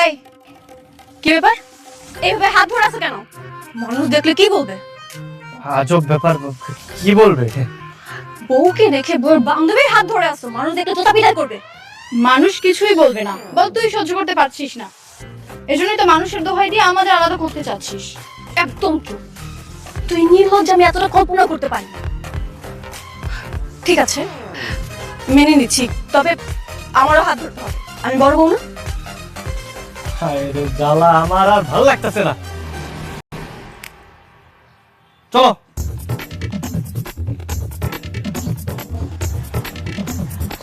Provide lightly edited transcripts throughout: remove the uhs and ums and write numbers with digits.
এই কি ব্যাপার? এইভাবে হাত ধরে আছে কেন? মানুষ দেখলে কি বলবে? আজব ব্যাপার, কি বলবে? বউকে রেখে বউর বান্ধবীর হাত ধরে আছো, মানুষ দেখলে তোতা পিটাই করবে। মানুষ কিছুই বলবে না, বল তুই সহ্য করতে পারছিস না, এজন্যই তো মানুষের দোহাই দিয়ে আমাদের আলাদা করতে চাচ্ছিস। একদম চুপ। তুই নির্লজ্জ, আমি এতটা কল্পনা করতে পারি না। ঠিক আছে, মেনে নিচ্ছি, তবে আমারও হাত ধরতে হবে। আমি বড় বউ না? হায় রে জ্বালা, আমার আর ভালো লাগতেছে না। চলো।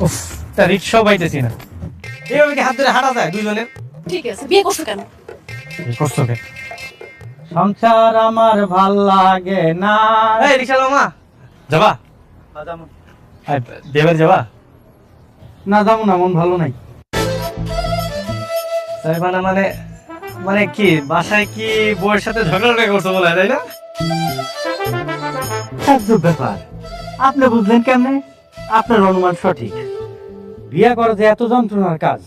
উফ, তা রিক্সাও পাইতেছি না। এইভাবে কি হাত ধরে হাঁটা যায় দুইজনের? ঠিক আছে, বিয়ে করছো কেন? করছো কে? সংসার আমার ভাল লাগে না। এই রিক্সা মামা, যাবা? দেবের যাবা? না যাবো না, মন ভালো নাই। মানে মানে কি বাসায় কি বউয়ের সাথে ঝগড়া করছো বলে, তাই না? আজব ব্যাপার, আপনি বুঝলেন কেমনে? আপনার অনুমান সঠিক। বিয়া করা যে এত যন্ত্রণার কাজ,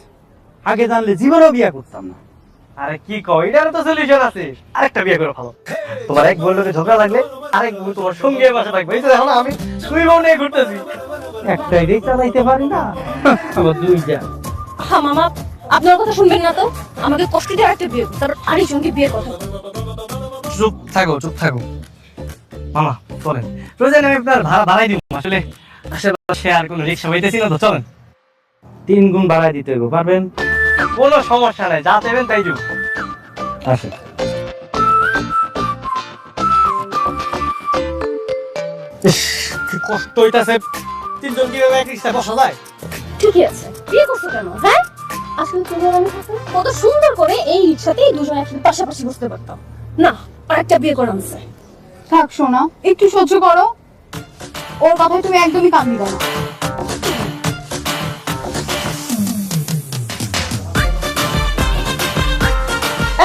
আগে জানলে জীবনেও বিয়া করতাম না। আরে কি কও, এটারও তো সলিউশন আছে। আরেকটা বিয়ে করে ভালো। তোমার এক বউয়ের লোকে ঝগড়া লাগলে আরেক বউ তোমার সঙ্গে বাসা থাকবে। এই তো দেখো না, আমি দুই বউ নিয়ে ঘুরতেছি। একটা এটাই চালাইতে পারি না, আবার দুইটা। হ্যাঁ মামা, আপনার কথা শুনবেন না তো? আমাকে কষ্ট দিয়ে একটা বিয়ে করতে, তারপর আরেকজনকে বিয়ে কথা। চুপ থাকো, চুপ থাকো মামা, চলেন। প্রয়োজনে আমি আপনার ভাড়া বাড়াই দিব। আসলে আশেপাশে আর কোনো রিক্সা পাইতেছি না তো, চলেন। 3 গুণ বাড়াই দিতে হবে, পারবেন? কোনো সমস্যা নাই, যা দেবেন তাই দিব। আসেন। ইস, কি কষ্ট হইতাছে। তিনজন কিভাবে এক রিক্সায় বসা যায়? ঠিকই আছে, বিয়ে করছো কেন? হ্যাঁ, আসলে তুমি আর আমি থাকলে কত সুন্দর করে এই রিক্সাতেই দুজন একসাথে পাশাপাশি বসতে পারতাম। না, আরেকটা বিয়ে করা হচ্ছে। থাক শোনা, একটু সহ্য করো, ওর কথায় তুমি একদমই কান দিবে না।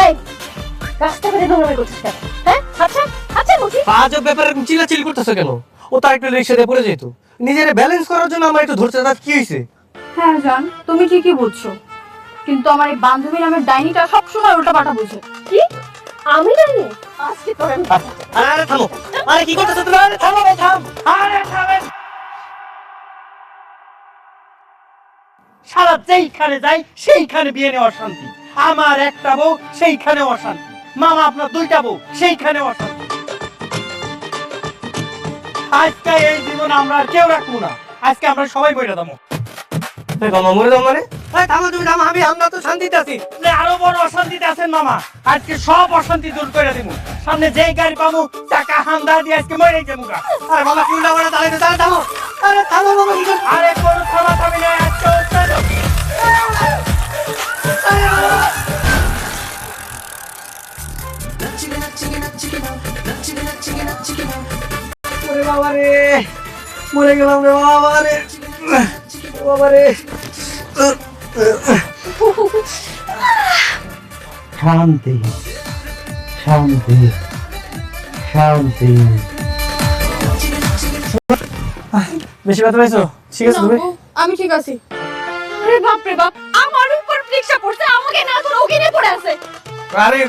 এই, রাস্তাঘাটে নোংরামি করছিস কেন? হ্যাঁ, আচ্ছা আচ্ছা বলছি। আজব ব্যাপারে এরকম চিল্লাচিল্লি করতেছো কেন? ও তার একটা রিক্সাতে পড়ে যেত। নিজের ব্যালেন্স করার জন্য আমার একটু ধরতে, তার কি হয়েছে? হ্যাঁ জান, তুমি ঠিকই বলছো, কিন্তু আমার এই বান্ধবী নামের ডাইনিটা সবসময় উল্টা পাল্টা বুঝে। কি? আমি জানি আজকে তোর আমি আরে থামো, আরে কি করতেছো তুমি? আরে থামো, থাম, আরে থামেন। সারা যেইখানে যাই সেইখানে বিয়ে নিয়ে অশান্তি। আমার একটা বউ, সেইখানে অশান্তি। মামা আপনার 2টা বউ, সেইখানে অশান্তি। আজকে এই জীবন আমরা আর কেউ রাখবো না। আজকে আমরা সবাই বইটা দামো। মামা মরে যাও মানে? থামো তুমি, থামো। আমরা তো শান্তিতে আছি। আরো বড় অশান্তিতে আছেন মামা। আজকে সব অশান্তি দূর করে দিব। সামনে যেই গাড়ি পাবো টাকা হামদা দিয়ে আজকে মরে যাবো। আরে মামা কি উল্টা করে দাঁড়াইতে, তাহলে থামো। আরে থামো মামা, কি করছো? আরে কোনো থামা থামি নয় আজকে উত্তাল। ওরে বাবা রে, মরে গেলাম রে বাবা রে, বাবা রে। শান্তি শান্তি শান্তি। বেশি ব্যথা পাইছো? ঠিক আছে তুমি? আমি ঠিক আছি। আরে বাপ রে বাপ, আমার উপর রিক্সা পড়ছে, আমাকে না ধরে ওকে নিয়ে পড়ে আছে। আরে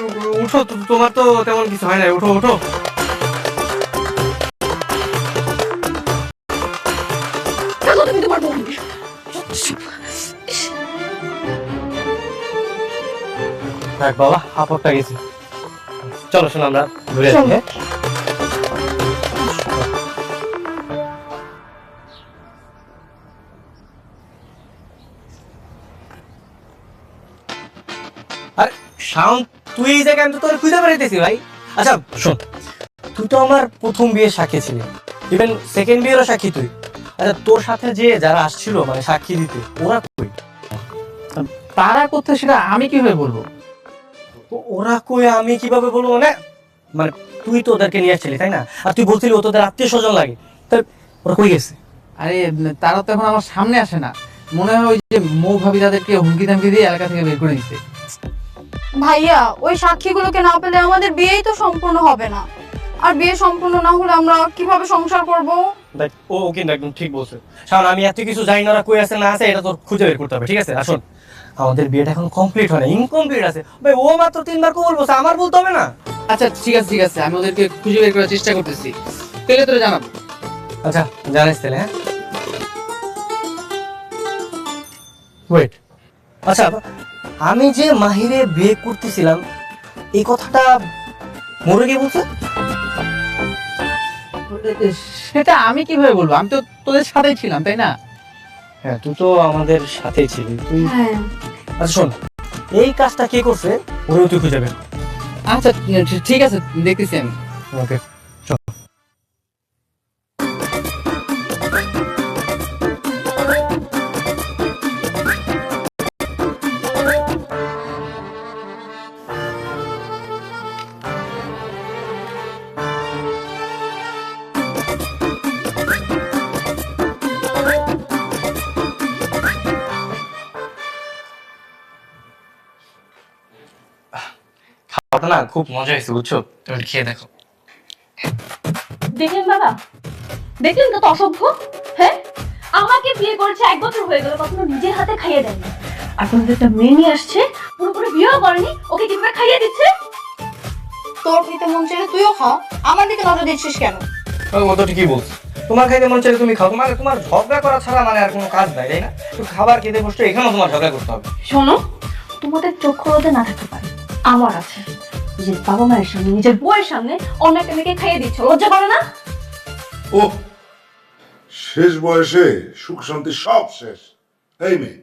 উঠো, তোমার তো তেমন কিছু হয় না। উঠো উঠো। দেখো তুমি তোমার বউ নিয়ে। দেখ বাবা, আপদটা গেছে। চলো শোনো, আমরা ঘুরে আসি। হ্যাঁ, আরে শাওন, তুই এই জায়গায়, আমি তো তোর খুঁজে বেড়াইতেছি ভাই। আচ্ছা শোন, তুই তো আমার প্রথম বিয়ের সাক্ষী ছিলি, ইভেন সেকেন্ড বিয়েরও সাক্ষী তুই। আচ্ছা তোর সাথে যে যারা আসছিল মানে সাক্ষী দিতে, ওরা কই? তারা করতে, সেটা আমি কিভাবে বলবো? ওরা কই আমি কিভাবে বলবো? মানে মানে তুই তো ওদেরকে নিয়ে আসছিলি তাই না? আর তুই বলছিলি ও তোদের আত্মীয় স্বজন লাগে, তাই ওরা কই গেছে? আরে তারা তো এখন আমার সামনে আসে না, মনে হয় ওই যে মৌ ভাবি তাদেরকে হুমকি দামকি দিয়ে এলাকা থেকে বের করে দিচ্ছে। ভাইয়া, ওই সাক্ষীগুলোকে না পেলে আমাদের বিয়েই তো সম্পূর্ণ হবে না, আর বিয়ে সম্পূর্ণ না হলে আমরা কিভাবে সংসার করব? দেখ ও কিন্তু একদম ঠিক বলছে। শাওন, আমি এত কিছু জানি না ওরা কই আছে না আছে, এটা তোর খুঁজে বের করতে হবে, ঠিক আছে? আসুন, আমাদের বিয়েটা এখন কমপ্লিট হয় না, ইনকমপ্লিট আছে ভাই। ও মাত্র 3বার কবুল বলছে, আমার বলতে হবে না? আচ্ছা ঠিক আছে, আমি ওদেরকে খুঁজে বের করার চেষ্টা করতেছি, পেলে তোরা জানাবো। আচ্ছা জানিস তাহলে, হ্যাঁ? ওয়েট, আচ্ছা আমি যে মাহিরে বিয়ে করতেছিলাম এই কথাটা মরে গিয়ে বলছে? সেটা আমি কিভাবে বলবো, আমি তো তোদের সাথেই ছিলাম, তাই না? হ্যাঁ, তুই তো আমাদের সাথেই ছিলি তুই। হ্যাঁ, আচ্ছা শোন, এই কাজটা কে করছে ওরেও তুই খুঁজে বের কর। আচ্ছা ঠিক আছে, দেখতেছি আমি। ওকে চল। খাওয়াটা না খুব মজা হয়েছে, বুঝছো? তুমি একটু খেয়ে দেখো। দেখলেন বাবা, দেখলেন কত অসভ্য। হ্যাঁ, আমাকে বিয়ে করেছে 1 বছর হয়ে গেল, কখনো নিজের হাতে খাইয়ে দেয়নি। এখন যে একটা মেয়ে নিয়ে আসছে, পুরোপুরি বিয়েও করেনি, ওকে কিভাবে খাইয়ে দিচ্ছে? তোর খেতে মন চাইলে তুইও খা, আমার দিকে নজর দিচ্ছিস কেন? ও তো ঠিকই বলছে, তোমার খাইতে মন চাইলে তুমি খাও, তোমার ঝগড়া করা ছাড়া মানে আর কোনো কাজ নাই, তাই না? একটু খাবার খেতে বসছো, এখানেও তোমার ঝগড়া করতে হবে। শোনো, তোমাদের চক্ষু রোদে না থাকতে পারে, আমার আছে। নিজের বাবা মায়ের সামনে, নিজের বউয়ের সামনে অন্য একটা মেয়েকে খাইয়ে দিচ্ছ, লজ্জা করে না? ও শেষ বয়সে সুখ শান্তি সব শেষ। এই মেয়ে,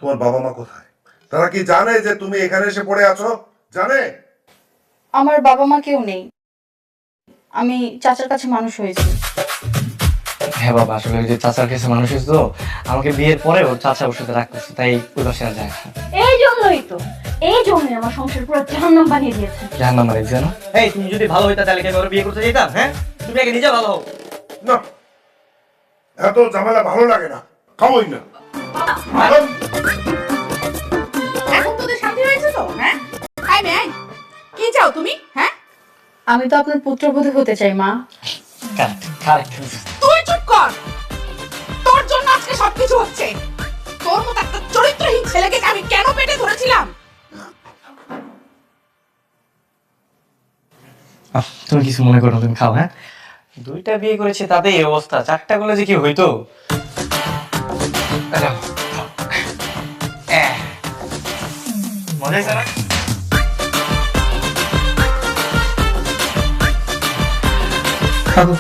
তোমার বাবা মা কোথায়? তারা কি জানে যে তুমি এখানে এসে পড়ে আছো? জানে? আমার বাবা মা কেউ নেই, আমি চাচার কাছে মানুষ হয়েছি। হ্যাঁ বাবা, আসলে ওই যে চাচার কাছে মানুষ হয়েছে তো, আমাকে বিয়ের পরে ওর চাচা ওর সাথে রাখতেছে, তাই ওই বাসায় আর যায় না। এই জন্যই আমার সংসার পুরো জাহান্নাম বানিয়ে দিয়েছে। জাহান্নাম মানে জানো? এই তুমি যদি ভালো হইতা তাহলে কি আমি ওর বিয়ে করতে যেতাম? হ্যাঁ, তুমি আগে নিজে ভালো হও। না, এত ঝামেলা ভালো লাগে না, খাবোই না। এখন তোদের শান্তি হয়েছে তো? হ্যাঁ, আই মেয়ে, কি চাও তুমি? হ্যাঁ, আমি তো আপনার পুত্রবধূ হতে চাই মা। কারেক্ট। তুই চুপ কর। তোর জন্য আজকে সবকিছু হচ্ছে। তোর মতো একটা চরিত্রহীন ছেলেকে আমি কেন পেটে ধরেছিলাম? তুমি কিছু মনে করো না, তুমি খাও। হ্যাঁ, 2টা বিয়ে করেছে তাতে এই অবস্থা, 4টা করলে যে কি হইতো। মজা হয়েছে না? খাবো।